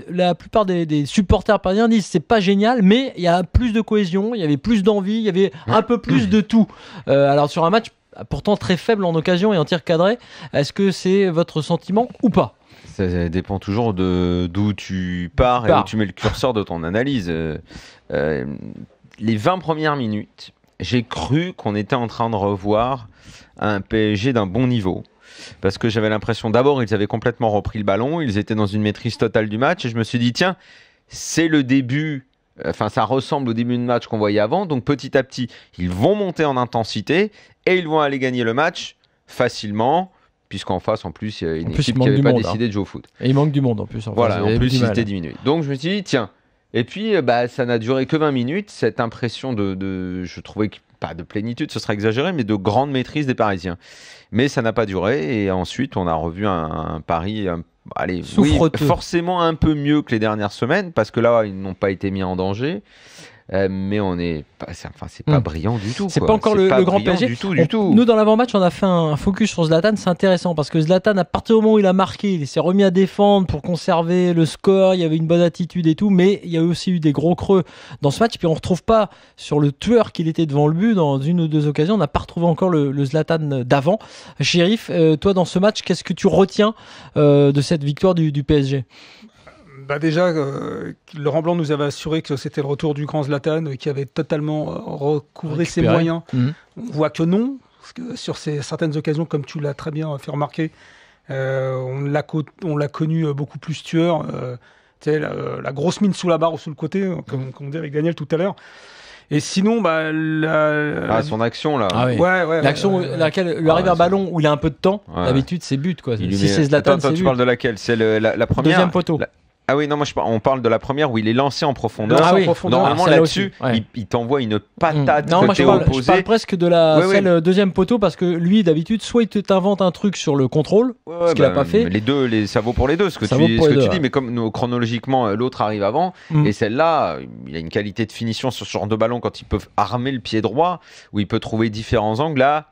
la plupart des supporters parisiens disent c'est pas génial, mais il y a plus de cohésion, il y avait plus d'envie, il y avait un peu plus de tout. Alors sur un match pourtant très faible en occasion et en tir cadré, est-ce que c'est votre sentiment ou pas ? Ça dépend toujours d'où tu pars et où tu mets le curseur de ton analyse. Les 20 premières minutes, j'ai cru qu'on était en train de revoir un PSG d'un bon niveau. Parce que j'avais l'impression, d'abord, ils avaient complètement repris le ballon, ils étaient dans une maîtrise totale du match, et je me suis dit, tiens, c'est le début, enfin ça ressemble au début de match qu'on voyait avant, donc petit à petit, ils vont monter en intensité, et ils vont aller gagner le match facilement, puisqu'en face, en plus, il y a une équipe qui n'avait pas décidé de jouer au foot. Et il manque du monde en plus. Voilà, en plus, il était diminué. Donc je me suis dit, tiens, et puis ça n'a duré que 20 minutes, cette impression je trouvais que, pas de plénitude, ce serait exagéré, mais de grande maîtrise des Parisiens. Mais ça n'a pas duré, et ensuite, on a revu un Paris, forcément un peu mieux que les dernières semaines, parce que là, ils n'ont pas été mis en danger. Mais c'est pas brillant du tout. C'est pas encore le grand PSG. Du tout. Nous, dans l'avant-match, on a fait un focus sur Zlatan. C'est intéressant parce que Zlatan, à partir du moment où il a marqué, il s'est remis à défendre pour conserver le score. Il y avait une bonne attitude et tout, mais il y a aussi eu des gros creux dans ce match. Puis on retrouve pas sur le tueur qu'il était devant le but dans une ou deux occasions. On n'a pas retrouvé encore le Zlatan d'avant. Chérif, toi, dans ce match, qu'est-ce que tu retiens de cette victoire du PSG ? Déjà, Laurent Blanc nous avait assuré que c'était le retour du grand Zlatan, qui avait totalement recouvré ses moyens. On voit que non, parce que sur certaines occasions, comme tu l'as très bien fait remarquer, on l'a connu beaucoup plus tueur. La grosse mine sous la barre ou sous le côté, comme on dit avec Daniel tout à l'heure. Et sinon, son action là. Ah oui. L'action laquelle lui arrive un ballon où il a un peu de temps. D'habitude, c'est but quoi. Si c'est Zlatan, c'est but. Tu parles de laquelle ? C'est la première. Deuxième poteau. Ah oui, non, on parle de la première où il est lancé en profondeur. Normalement, là-dessus, il t'envoie une patate côté opposé. Je parle presque de celle deuxième poteau parce que lui, d'habitude, soit il t'invente un truc sur le contrôle, ce qu'il n'a pas fait. Les deux, ça vaut pour les deux, ce que tu dis, mais comme chronologiquement, l'autre arrive avant, et celle-là, il a une qualité de finition sur ce genre de ballon quand il peut armer le pied droit, où il peut trouver différents angles. Là,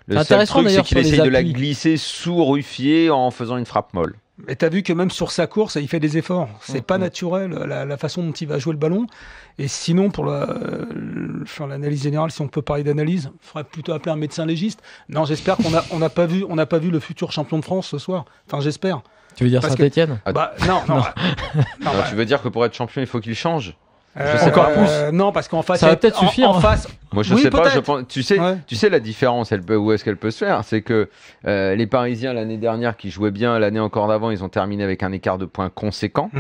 le seul truc, c'est qu'il essaye de la glisser sous Ruffier en faisant une frappe molle. Mais tu as vu que même sur sa course, il fait des efforts. C'est pas naturel la façon dont il va jouer le ballon. Et sinon, pour l'analyse générale, si on peut parler d'analyse, il faudrait plutôt appeler un médecin légiste. Non, j'espère qu'on n'a pas vu le futur champion de France ce soir. Enfin, j'espère. Tu veux dire Saint-Etienne ? Non. Tu veux dire que pour être champion, il faut qu'il change ? Encore plus. Non, parce qu'en face, ça va peut-être suffire. En face, moi, je sais pas. Je pense, tu sais la différence. Où est-ce qu'elle peut se faire ? C'est que les Parisiens l'année dernière, qui jouaient bien l'année encore d'avant, ils ont terminé avec un écart de points conséquent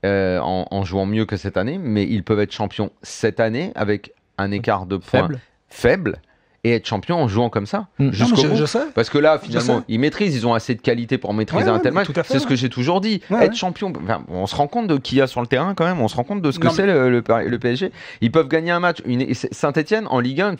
en jouant mieux que cette année. Mais ils peuvent être champions cette année avec un écart de points faible. Et être champion en jouant comme ça jusqu'au bout. Je sais. Parce que là, finalement, ils maîtrisent, ils ont assez de qualité pour maîtriser un tel match. C'est ce que j'ai toujours dit. Être champion, on se rend compte de qui y a sur le terrain quand même, on se rend compte de ce que c'est le PSG. Ils peuvent gagner un match. Saint-Etienne en Ligue 1,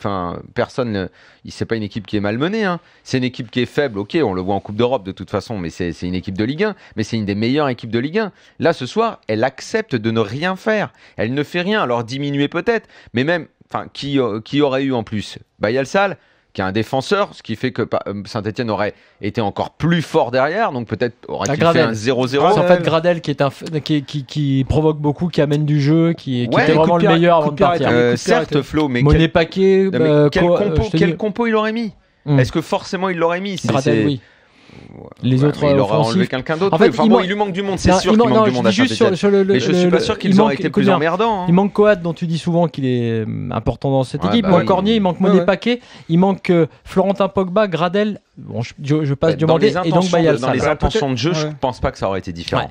personne, c'est pas une équipe qui est malmenée. C'est une équipe qui est faible, ok, on le voit en Coupe d'Europe de toute façon, mais c'est une équipe de Ligue 1, mais c'est une des meilleures équipes de Ligue 1. Là, ce soir, elle accepte de ne rien faire. Elle ne fait rien, alors diminuer peut-être, mais même. Qui aurait eu en plus Bayalsal, qui est un défenseur, ce qui fait que Saint-Etienne aurait été encore plus fort derrière, donc peut-être aurait-il fait un 0-0. C'est en fait Gradel qui provoque beaucoup, qui amène du jeu, qui était vraiment le meilleur avant de partir. Certes, Flo, mais Monet Paquet, quel compo il aurait mis Est-ce que forcément il l'aurait mis Gradel, oui. Les autres il aurait enlevé quelqu'un d'autre. En fait, il lui manque du monde, c'est sûr qu'il manque du monde à Saint-Etienne. Mais je suis pas sûr qu'ils auraient été plus emmerdants. Il manque Coad, dont tu dis souvent qu'il est important dans cette équipe. Il manque Cornier, il manque Monet Paquet, il manque Florentin Pogba, Gradel. Je passe Diomandé et donc Bayal. Dans les intentions de jeu, je pense pas que ça aurait été différent.